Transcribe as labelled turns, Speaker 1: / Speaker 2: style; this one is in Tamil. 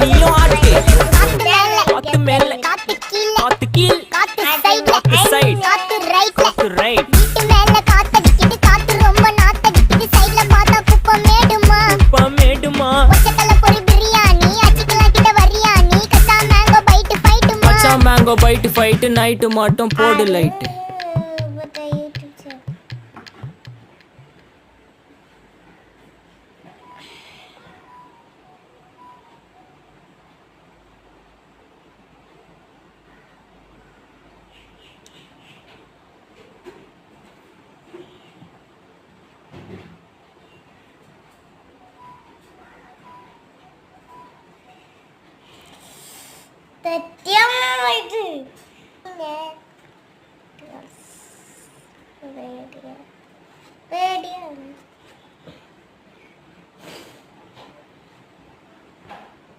Speaker 1: நீயும் ஆட்டு.
Speaker 2: காத்து மேல
Speaker 1: காத்து கீழ்
Speaker 2: காத்து சைடு
Speaker 1: காத்து ரைட்.
Speaker 2: வீட்டு மேல காத்தடிக்குது காத்து ரொம்ப நாத்தடிக்குது சைடுல பார்த்தா குப்பை மேடுமா
Speaker 1: மேடுமா
Speaker 2: ஒச்சக்கல்ல பொரி பிரியாணி அச்சிக்கலாம் கிட்ட வரியாணி கச்சா மேங்கோ பைட்டு ஃபைட்டுமா
Speaker 1: மச்சா மேங்கோ பைட்டு ஃபைட்டு நைட்டு மட்டும் போடு லைட்டு.
Speaker 2: இது ரேடியோ